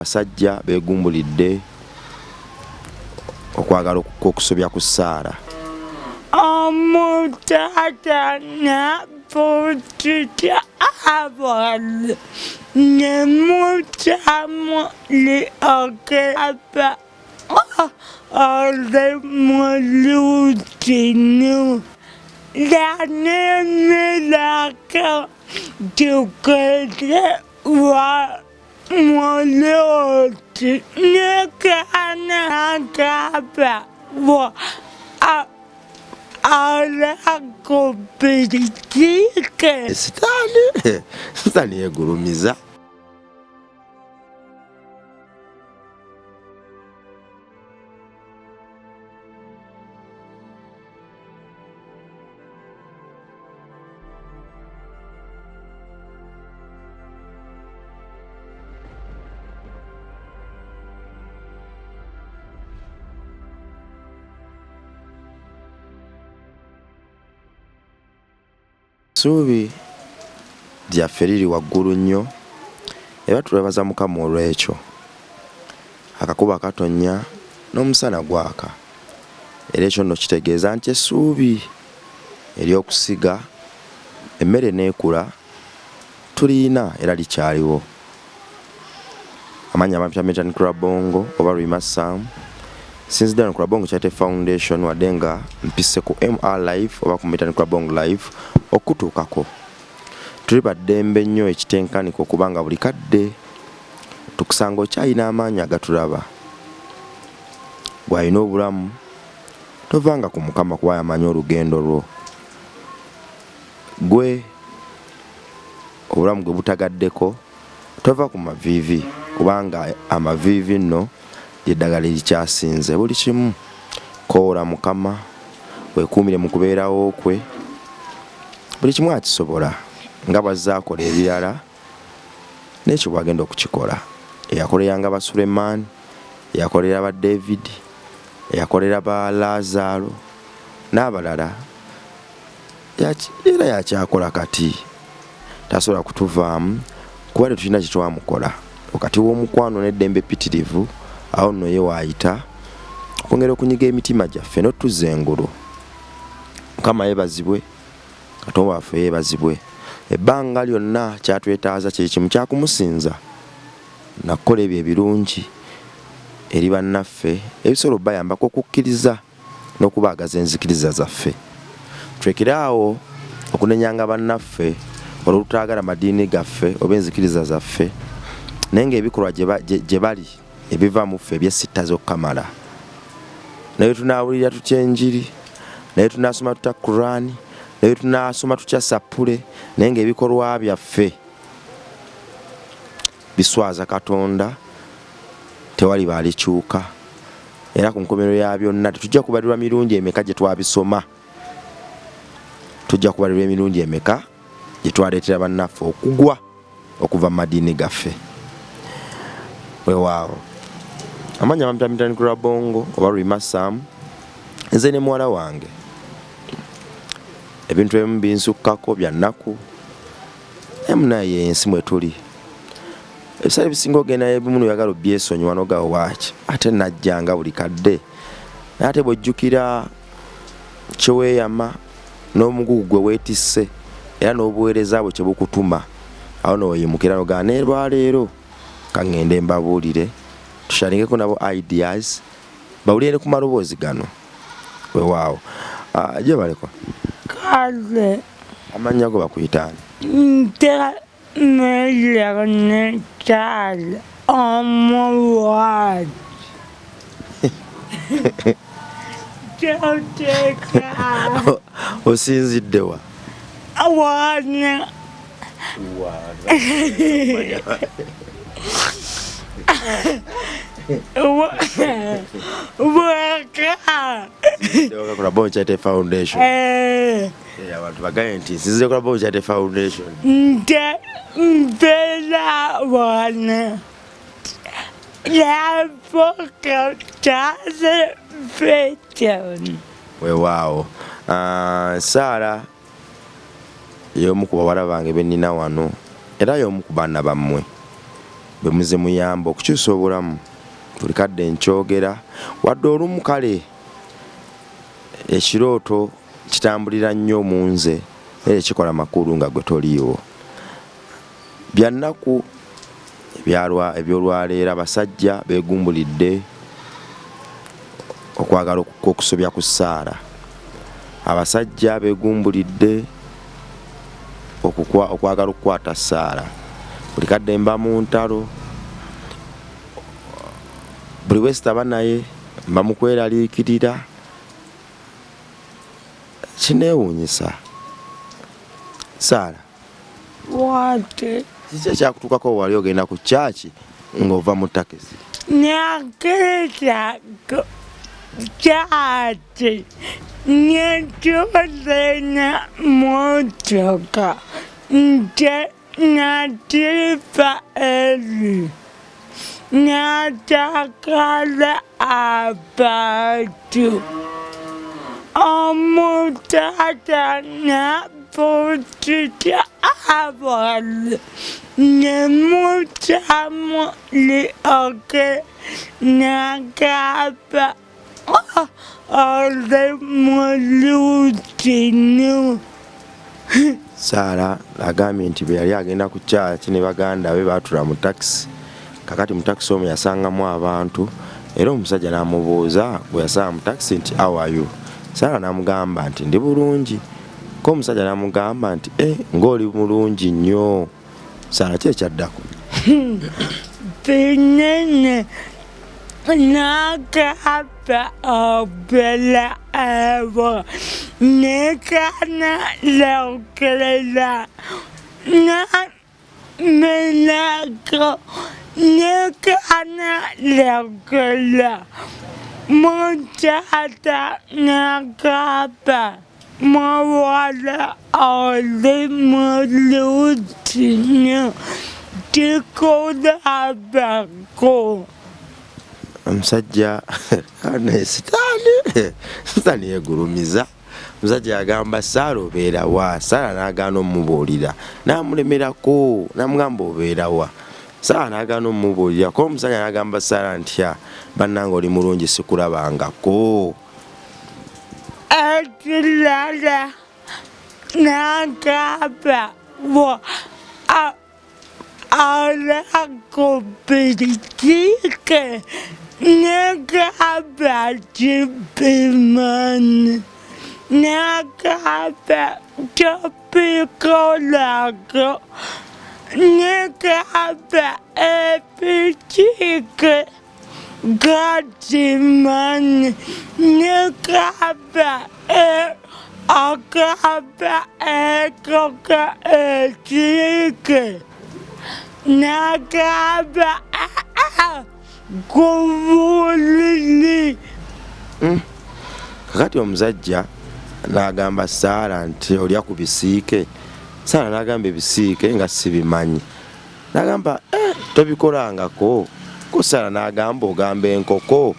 Basajja beegumbulidde okwagala okusobya ku Saara. Omutata naputita abana ne mutamu li okapa ole mulutinu lanenelaka tukete wa moloti nekana akapa wa ala kopitike Sitani yegulumiza. Suubi lyaffe liri waggulu nnyo era tulebaza Mukama olw'ekyo. Akakuba katonnya n'omusana gwaka era ekyo nno kitegeeza nti essuubi ery'okusiga emmere n'ekula tulina era likyaliwo. Amannya amapya Metan Krabongo oba Rimassam sinzidde no Krabongo Charity Foundation wadde nga mpise ku MR Live oba ku Metan Krabongo Live okutuukako. Tuli baddembe nnyo ekitenkaniko kubanga buli kadde tukusanga okyalina amaanyi agatulaba. Bw'alina obulamu tovanga ku Mukama kuba yamanyi olugendo lwo. Gwe obulamu gwe butagaddeko tova ku maviivi kubanga amaviivi nno lyeddagala erikyasinze. Buli kimu koola Mukama weekuumire mu kubeerawo kwe. Buli kimu akisobola nga bw'azaakola ebirala n'ekyo bw'agenda okukikola. Eyakolera ba Sulemaani, eyakolera ba David, eyakolera ba Lazaalo n'abalala era yakyakola kati. Tasobola kutuvaamu kuba tetulina kye twamukola. Wakati w'omukwano n'eddembe ppitirivu awo nno ye waayita okwongera okunyiga emitima gyaffe n'otuzza engulu. Mukama yeebazibwe, Katonda waffe yeebazibwe. Ebbanga lyonna kyatwetaaza kye kimu kyakumusinza nakukola ebyo ebirungi eri bannaffe ebisobola obbayambako okukkiriza n'okubaagaza enzikiriza zaffe. Tulekere awo okunenyanga bannaffe olw'olutaagala madiini gaffe oba enzikiriza zaffe naye ng'ebikolwa gye bali ebiva mu ffe ebyesittaza okukamala. Naye tunaawulira tutya enjiri, naye tunaasoma tutya Kurani, naye tunaasoma tutya Sappule, naye ng'ebikolwa byaffe biswaza Katonda tewali baalikyuka. Era ku nkomerero ya byonna tetujja kubalirwa mirungi emeka gye twabisoma. Tujja kubalirwa emirungi emeka gye twaleetera bannaffe okugwa okuva mu madiini gaffe. Weewaawo amanya amapya Metan Krabongo oba Rimassam nze ne muwala wange ebintu ebimu binsukkako bya nnaku naye munaye ensi mwe tuli. Ebisale bisinga ogenda ebimu noyagala obyesonyiwa n'ogawa waaki ate najjanga buli kadde. Naye ate bw'ojjukira kye weeyama n'omugugu gwe weetisse era n'obuweereza bwe kye bukutuma awo n'oyimukira n'ogaa ne lwaleero kaŋŋende mbabuulire tushalingeko nabo ideas bawulire ku maloboozi gano. Weewaawo gye balekwa kale amannya go bakuyitaani nte meleknekyala omuwaati kyoteka osinziddewa wana Krabongo Charity Foundation. Abantu bagaye nti nsinzire ku Krabongo Charity Foundation. Nte mpera wana yapoka taze feton. Weewaawo Saara y'omu ku bawala bange be nnina wano era y'omu ku baana bammwe. bwe muzimuyamba okukyusa obulamu. Buli kadde nkyogera wadde olumu kale ekirooto kitambulira nnyo mu nze era kikola makulu nga gwe toliiwo. Byannaku ebyolwaleero abasajja beegumbulidde okwagala okusobya ku Sarah. Abasajja beegumbulidde okwagala okukwata Sarah. Buli kadde mba mu ntalo, buli wesitaba naye mba mu kweraliikirira. Kineewuunyisa. Sarah, Wate. kiki ekyakutuukako wali ogenda ku kyaki ng'ova mu takisi? Nyakita kyaki nyetulina motoka nte natifa eri natakala abantu omutata naputita abana nemutamu lioke nakapa ole mulutinu. Sarah agambye nti bwe yali agenda ku kyaki ne baganda be baatula mu takisi. Kakati mu takisi omwo yasangamu abantu era omusajja n'amubuuza bwe yasanga mu takisi nti how are you? Sarah n'amugamba nti ndi bulungi. Ko omusajja n'amugamba nti ng'oli mulungi nnyo. Sarah ki ekyaddako? Binene nakapa obela abo nekana laukelela na menako nekana laukela mutata nakapa mawala ole mulutinu tikolabako. Omusajja sitaani yeegulumiza. Omusajja yagamba Sarah obeera wa? Sarah n'agaana omubuulira, n'amulemerako n'amugamba obeera wa? Sarah n'agaana omubuulira. Ko omusajja n'agamba Sarah ntya bannange oli mulungi sikulabangako. Ekirala n'agamba alakubirikike nakaba kipimani nakaba topikolako nakaba epikike gatimani nakaba akaba ekoka ekike nakaba kubulili. Kakati omusajja n'agamba Sarah nti olya ku bisiike. Sarah n'agamba ebisiike nga sibimanyi. N'agamba tobikolangako. Ko Sarah n'agamba ogamba enkoko.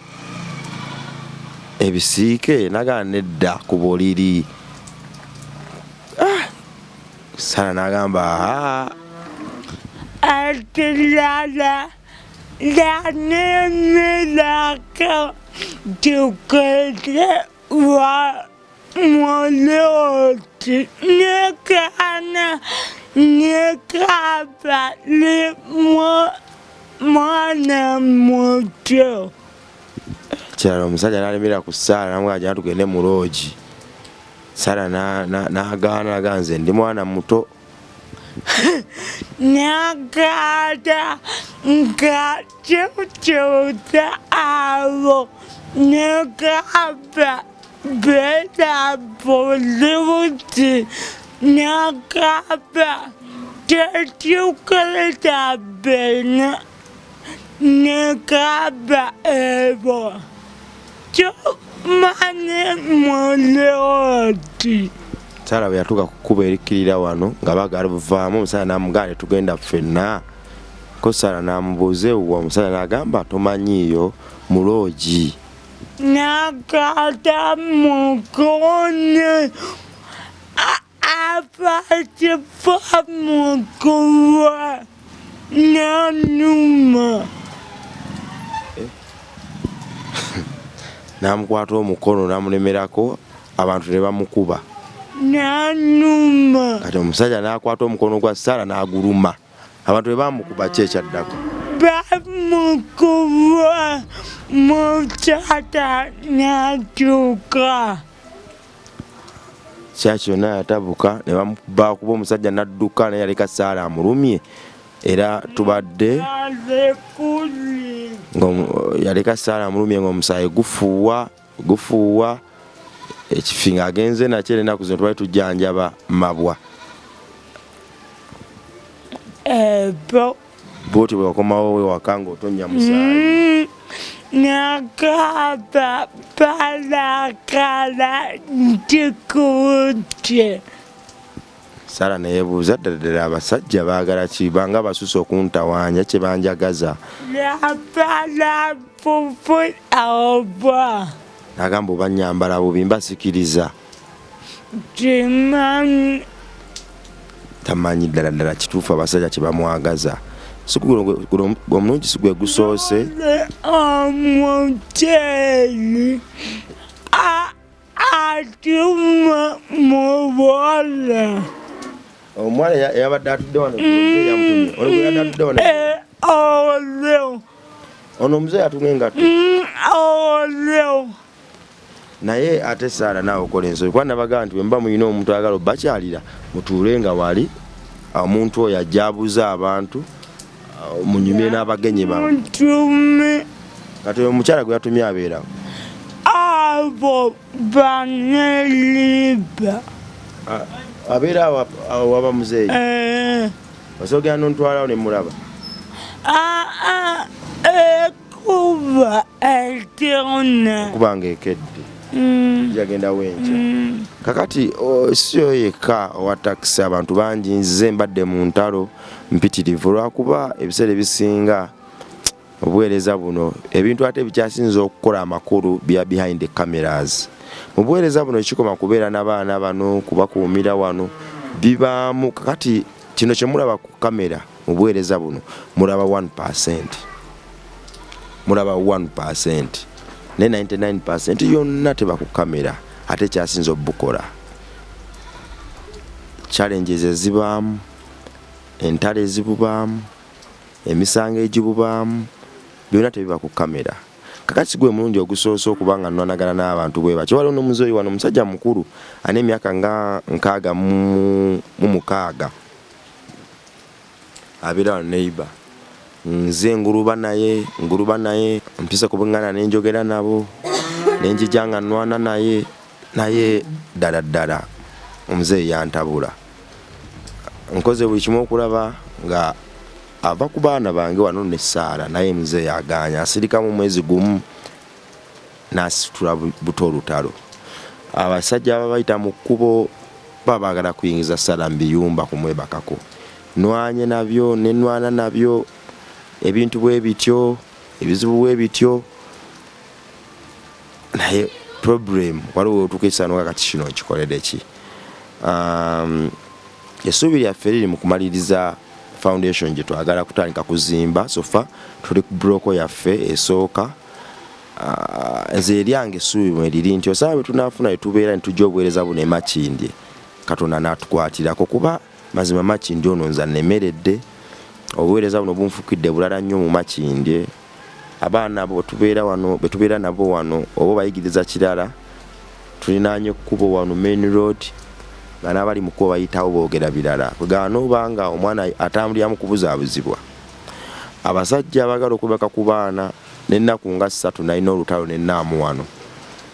Ebisiike n'agamba nedda ku buliri. Sarah n'agamba Ekirala lanemerako tukete wa moloti nekana nekaba le mwana muto. Kirala omusajja n'alemera ku Sarah n'amugamba tugende mu loogi. Sarah n'agaana nze ndi mwana muto. Nakada nga kyukyuta abo nakaba bela boluti nakaba tetukaleta bena nakaba ebo tumane moloti. Sarah bwe yatuuka ku kkubo erikkirira wano nga baagala buvaamu, omusajja n'amugamba tugenda ffenna. Ko Sarah n'amubuuza ewuwa, omusajja n'agamba tomanyiiyo mu loogi. Nakata mukone apakifa mukuwa n'annuma. N'amukwata omukono n'amulemerako abantu ne bamukuba. N'annuma. Kati omusajja n'akwata omukono gwa Sarah n'aguluma. Abantu bwe bamukuba ki ekyaddako? Bamukuba mukyala n'adduka. Kyaki yonna yatabuka ne bakuba omusajja n'adduka naye yaleka Sarah amulumye. Era tubadde yaleka Sarah amulumye ng'omusaayi gufuuwa ekifi ng'agenze nakyo era ennaku zino tubali tujjanjaba mabwa. Bw'oti bwe wakomawo wewaka ng'otonnya musaayi. Nakaba palakala ntikutte. Sarah ne yeebuuza ddala abasajja baagala ki banga basusse okuntawaanya kye banjagaza. Yapala pupu oba. N'agamba oba nnyambala bubi mbasikiriza. Tamanyi ddala kituufu abasajja kye bamwagaza. Guno omulungi si gwe gusoose. Omuteri atuma mu bwala. Omwana yabadde atudde wano yamutumye. Ono gwe yabadde atudde wano. Oleo. Ono omuzeeyi atunga engatto. Oleo. Naye ate Sarah naawe okola ensobi kuba nabagamba nti bwe muba mulina omuntu ayagala obbakyalira mutuule nga wali omuntu oyo ajja abuuza abantu munyumye n'abagenyi bawe. Kati oyo omukyala gwe yatumye abeerawo. Abo baneliba. Abeera awo waba muzeeyi. Osoogera n'ontwalawo ne mulaba. Ekuba etona. Kuba ng'ekedde. Yagenda wenca. Kakati si yo yekka owa takisi abantu bangi nze mbadde mu ntalo mpitirivu lwakuba ebiseera ebisinga obuweereza buno ebintu ate bikyasinza okukola amakulu bya behind the cameras. Mu buweereza buno ekikoma kubeera n'abaana bano kubakuumira wano bibaamu. Kakati kino kye mulaba ku kamera mu buweereza buno mulaba 1%. Mulaba 1%. Ne 99% yonna teba ku kamera ate kyasinza obukola. Challenges ezibaamu, entale ezibubaamu, emisango egibubaamu byonna tebiba ku kamera. Kakati gwe mulungi ogusoose okuba nga nnwanagana n'abantu bwe bakyo. Waliwo n'omuzeeyi wano omusajja mukulu ane emyaka nga 66 abeera wano neighbor. Nze nguluba naye mpise kubungana n'enjogera nabo n'enjija nga nnwana naye ddala omuzeeyi yantabula. Nkoze buli kimu okulaba nga ava ku baana bange wano ne Sarah naye muzeeyi agaanya asirika mu mwezi gumu n'asitula buto olutalo. Abasajja ababayita mu kkubo baba baagala kuyingiza Sarah mu biyumba kumwebakako. Nwanye nabyo ne nwana nabyo ebintu bwe bityo ebizibu bwe bityo naye problem waliwo otukeesano kakati kino nkikolere ki. Essuubi lyaffe liri mu kumaliriza foundation gye twagala kutandika kuzimba sofa tuli ku broko yaffe esooka. Nze eryange essuubi mwe liri nti osaba bwe tunaafuna ne tubeera ne tujja obuweereza buno emakindye Katonda n'atukwatirako kuba mazima makindye ono nze annemeredde. Obuweereza buno bunfukidde bulala nnyo mu makindye. Abaana abo betubeera nabo wano oba bayigiriza kirala tulinaanye ekkubo wano main road nga n'abali mu kkubo bayitawo boogera birala. Bwegana obanga omwana atambuliramu kubuzaabuzibwa. Abasajja abagala okubaka ku baana n'ennaku nga 3 nalina olutalo n'ennaamu wano.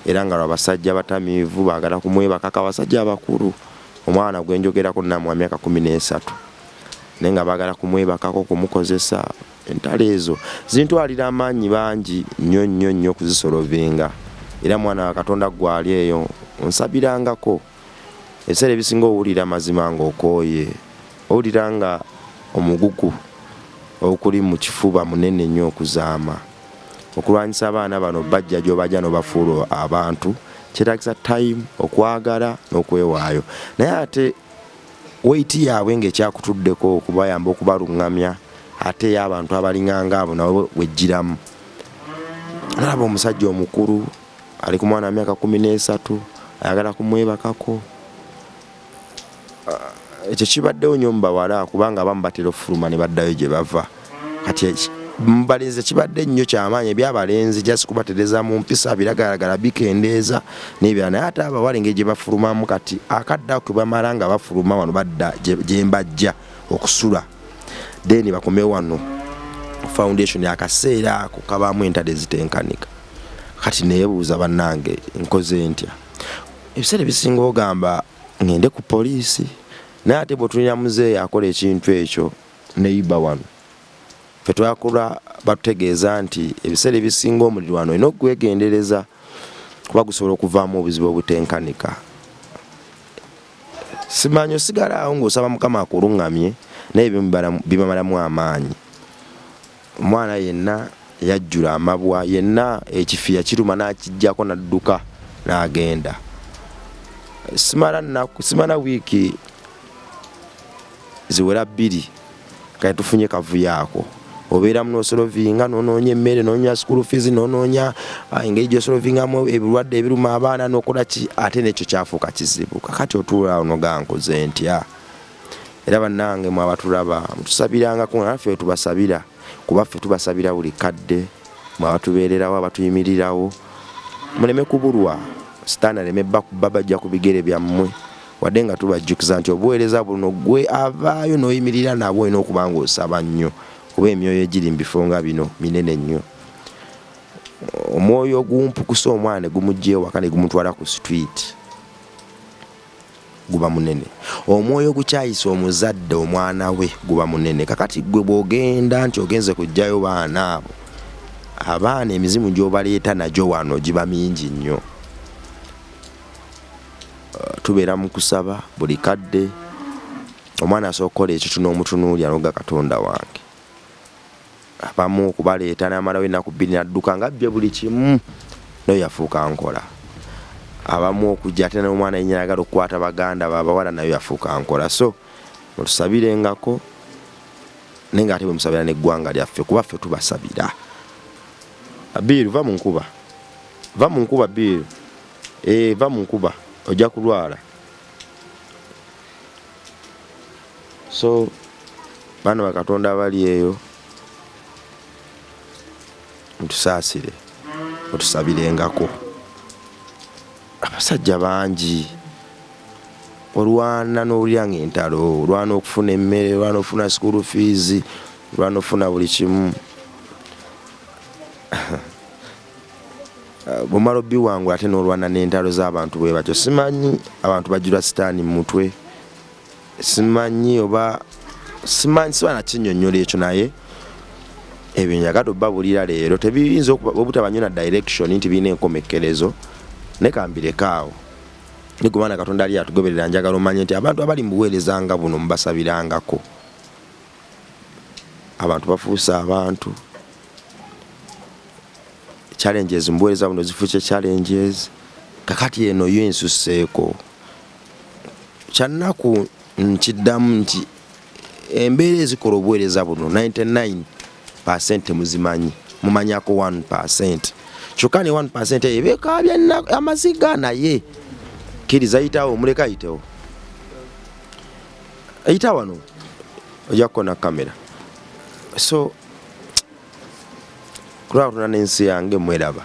Era nga abasajja batamiivu baagala kumwebakako abasajja abakulu. Omwana gwe njogerako nnaamu wa myaka 13. Naye nga baagala kumwebakako kumukozesa. Entale ezo zintwalira amaanyi bangi nnyo okuzisolovinga. Era mwana wa Katonda gwali eyo onsabirangako. Ebiseera ebisinga owulira mazima ng'okooye. Owulira nga omugugu okuli mu kifuba munene nnyo okuzaama. Okulwanyisa abaana bano bajja gy'obajja n'obafuula abantu kyetaagisa time, okwagala n'okwewaayo. Naye ate weight yaabwe ng'ekyakutuddeko okubayamba okubaluŋŋamya ate y'abantu abalinganga abo nabo wejjiramu. Nalaba omusajja omukulu ali ku mwana wa myaka 13 ayagala kumwebakako. Ekyo kibaddewo nnyo mu bawala kubanga abamu batera ofuluma ne baddayo gye bava. Kati mubalenzi kibadde nnyo kyamaanyi ebyabalenzi just kubatereza mu mpisa biragalagala bikendeeza n'ebirala, naye ate abawala engeri gye bafulumamu kati akadda kwe bamala nga bafuluma wano badda gye mbajja okusula then bakome wano foundation akaseera ako kabaamu entade zitenkanika. Kati neebuuza bannange nkoze ntya? Ebiseera bisinga ogamba ngende ku poliisi naye ate bw'otulina muzeeyi akola ekintu ekyo neiba wano fe twakula batutegeeza nti ebiseera ebisinga omuliro wano olina okwegendereza kuba gusobola okuvaamu obuzibu obutenkanika. Simanyi osigala awo ng'osaba Mukama akuluŋŋamye naye bibamalamu amaanyi. Omwana yenna yajjula amabwa, yenna ekifiya kiruma n'akijjako n'adduka n'agenda. Simala wiiki ziwera 2 kati tufunye kavuyo ako. Obeera munosolovinga n'onoonya emmere n'onoonya school fees n'onoonya engeri gy'osolovingamu ebirwadde ebiruma abaana n'okola ki, ate n'ekyo kyafuuka kizibu. Kakati otuula awo noga nkoze ntya? Era bannange mwe abatulaba mutusabirangako naffe tubasabira kuba ffe tubasabira buli kadde mwe abatubeererawo abatuyimirirawo muleme kubulwa sitaani aleme babajja ku bigere byammwe wadde nga tubajjukiza nti obuweereza buno gwe avaayo n'oyimirira nabwo olina okuba ng'osaba nnyo kuba emyoyo egiri mu bifo nga bino minene nnyo. Omwoyo ogumpukusa omwana ne gumuggyeo waka ne gumutwala ku street guba munene. Omwoyo gukyayisa omuzadde omwana we guba munene. Kakati gwe bw'ogenda nti ogenze kujjayo baana abo, abaana emizimu gy'obaleeta nagyo wano giba mingi nnyo. Tubeera mu kusaba buli kadde omwana asooka okukola ekyo tunomutunuulya n'oga Katonda wange. Abamu okubaleeta n'amalawo ennaku 2 n'adduka nga abbye buli kimu nayo yafuuka nkola. Abamu okujja ate n'omwana yennyini ayagala okukwata baganda babawala nayo yafuuka nkola. So mutusabirengako naye nga ate bwe musabira n'eggwanga lyaffe kuba ffe tubasabira. Biiru va mu nkuba, va mu nkuba Biiru, va mu nkuba ojja kulwala. So baana ba Katonda abali eyo mutusaasire mutusabirengako. Abasajja bangi olwana n'owulira ng'entalo, olwana okufuna emmere, olwana okufuna school fees, olwana okufuna buli kimu. Bw'omala obbiwangula ate n'olwana n'entalo z'abantu bwe batyo. Simanyi abantu bajjula sitaani mu mutwe, simanyi oba simanyi siba nakinnyonnyola ekyo, naye ebyo njagala obbabulira leero tebiyinza obutabanyo na direction nti birina enkomekerezo ne kambirekaawo. Ni gwe mwana Katonda ali atugoberera njagala omanye nti abantu abali mu buweereza nga buno mubasabirangako. Abantu bafuusa abantu. Challenges mbuweereza buno zifuuke challenges. Kakati eno yo ensuseeko. Kyannaku nkiddamu nti embeera ezikola obuweereza buno 99% muzimanyi, mumanyako 1%. Kyokka ne 1% eyo beekaabya amaziga naye kkiriza yitawo muleka yitewo. Ayita wano ojja kukona kamera. So kulaba tuna n'ensi yange mweraba.